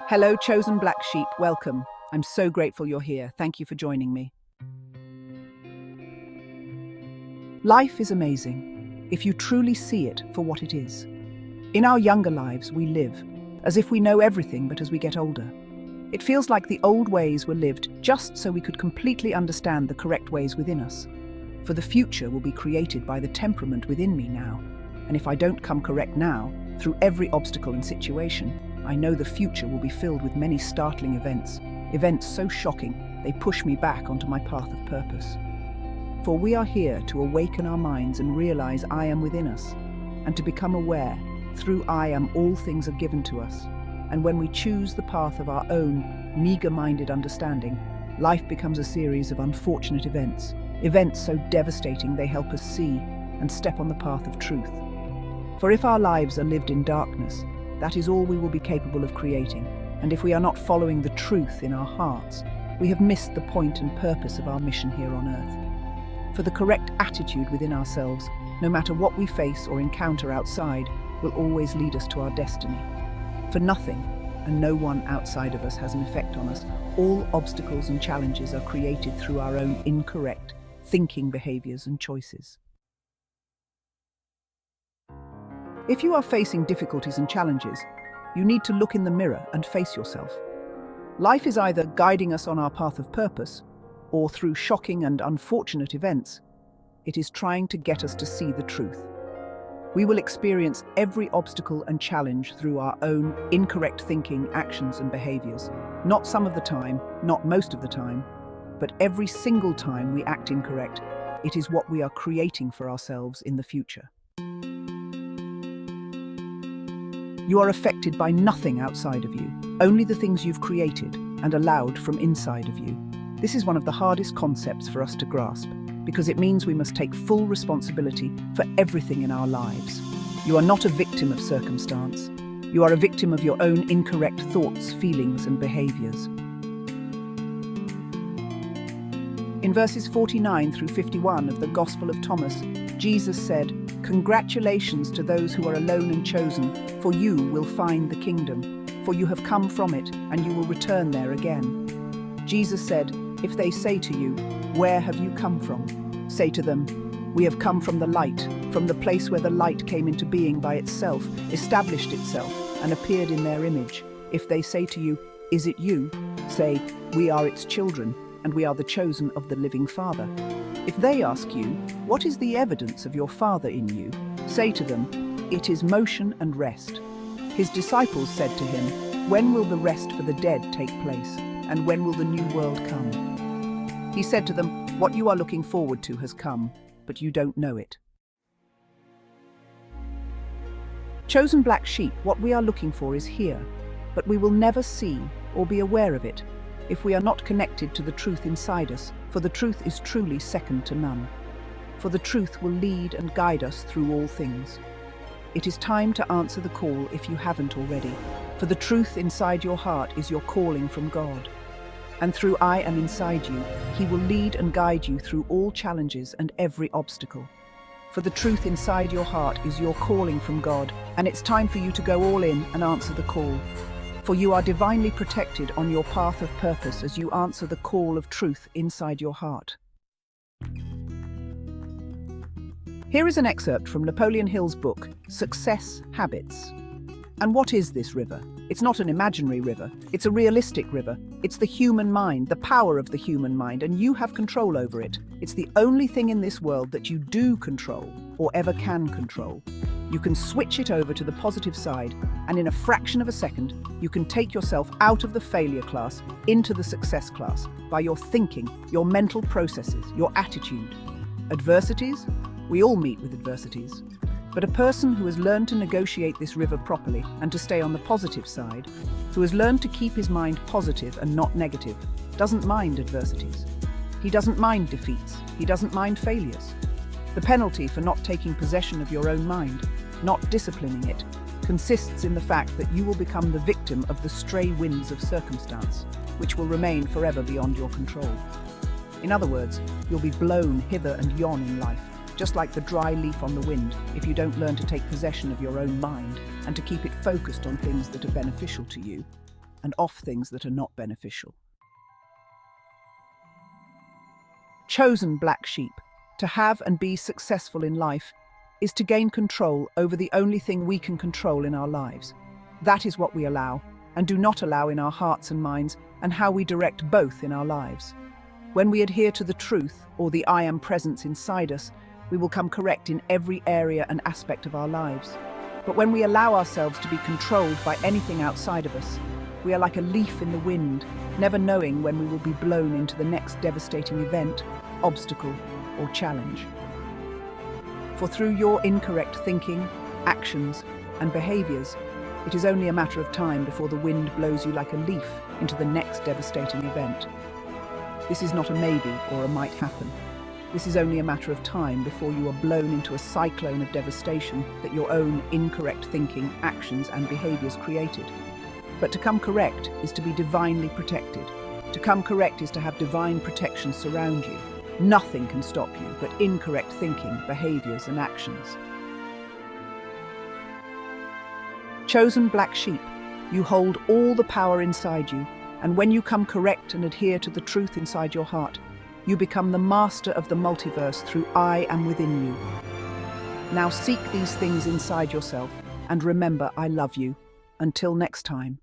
Hello, chosen black sheep, welcome. I'm so grateful you're here. Thank you for joining me. Life is amazing if you truly see it for what it is. In our younger lives, we live as if we know everything, but as we get older, it feels like the old ways were lived just so we could completely understand the correct ways within us. For the future will be created by the temperament within me now, and if I don't come correct now, through every obstacle and situation, I know the future will be filled with many startling events so shocking they push me back onto my path of purpose. For we are here to awaken our minds and realize I am within us, and to become aware, through I am all things are given to us. And when we choose the path of our own meager-minded understanding, life becomes a series of unfortunate events so devastating they help us see and step on the path of truth. For if our lives are lived in darkness, that is all we will be capable of creating, and if we are not following the truth in our hearts, we have missed the point and purpose of our mission here on earth. For the correct attitude within ourselves, no matter what we face or encounter outside, will always lead us to our destiny. For nothing and no one outside of us has an effect on us. All obstacles and challenges are created through our own incorrect thinking, behaviors and choices. If you are facing difficulties and challenges, you need to look in the mirror and face yourself. Life is either guiding us on our path of purpose, or through shocking and unfortunate events, it is trying to get us to see the truth. We will experience every obstacle and challenge through our own incorrect thinking, actions and behaviors. Not some of the time, not most of the time, but every single time we act incorrect, it is what we are creating for ourselves in the future. You are affected by nothing outside of you, only the things you've created and allowed from inside of you. This is one of the hardest concepts for us to grasp, because it means we must take full responsibility for everything in our lives. You are not a victim of circumstance. You are a victim of your own incorrect thoughts, feelings, and behaviors. In verses 49 through 51 of the Gospel of Thomas, Jesus said, "Congratulations to those who are alone and chosen, for you will find the kingdom. For you have come from it, and you will return there again." Jesus said, "If they say to you, 'Where have you come from?' say to them, 'We have come from the light, from the place where the light came into being by itself, established itself, and appeared in their image.' If they say to you, 'Is it you?' say, 'We are its children, and we are the chosen of the living Father.' If they ask you, 'What is the evidence of your Father in you?' say to them, 'It is motion and rest.'" His disciples said to him, "When will the rest for the dead take place? And when will the new world come?" He said to them, "What you are looking forward to has come, but you don't know it." Chosen black sheep, what we are looking for is here, but we will never see or be aware of it if we are not connected to the truth inside us, for the truth is truly second to none. For the truth will lead and guide us through all things. It is time to answer the call if you haven't already, for the truth inside your heart is your calling from God. And through I am inside you, He will lead and guide you through all challenges and every obstacle. For the truth inside your heart is your calling from God, and it's time for you to go all in and answer the call. For you are divinely protected on your path of purpose as you answer the call of truth inside your heart. Here is an excerpt from Napoleon Hill's book, Success Habits. And what is this river? It's not an imaginary river. It's a realistic river. It's the human mind, the power of the human mind, and you have control over it. It's the only thing in this world that you do control, or ever can control. You can switch it over to the positive side, and in a fraction of a second, you can take yourself out of the failure class into the success class by your thinking, your mental processes, your attitude. Adversities? We all meet with adversities. But a person who has learned to negotiate this river properly and to stay on the positive side, who has learned to keep his mind positive and not negative, doesn't mind adversities. He doesn't mind defeats. He doesn't mind failures. The penalty for not taking possession of your own mind, not disciplining it, consists in the fact that you will become the victim of the stray winds of circumstance, which will remain forever beyond your control. In other words, you'll be blown hither and yon in life, just like the dry leaf on the wind, if you don't learn to take possession of your own mind and to keep it focused on things that are beneficial to you. and off things that are not beneficial. Chosen black sheep, to have and be successful in life, is to gain control over the only thing we can control in our lives. That is what we allow and do not allow in our hearts and minds, and how we direct both in our lives. When we adhere to the truth, or the I am presence inside us, we will come correct in every area and aspect of our lives. But when we allow ourselves to be controlled by anything outside of us, we are like a leaf in the wind, never knowing when we will be blown into the next devastating event, obstacle, or challenge. For through your incorrect thinking, actions, and behaviors, it is only a matter of time before the wind blows you like a leaf into the next devastating event. This is not a maybe or a might happen. This is only a matter of time before you are blown into a cyclone of devastation that your own incorrect thinking, actions, and behaviors created. But to come correct is to be divinely protected. To come correct is to have divine protection surround you. Nothing can stop you but incorrect thinking, behaviors, and actions. Chosen black sheep, you hold all the power inside you, and when you come correct and adhere to the truth inside your heart, you become the master of the multiverse through I am within you. Now seek these things inside yourself, and remember I love you. Until next time.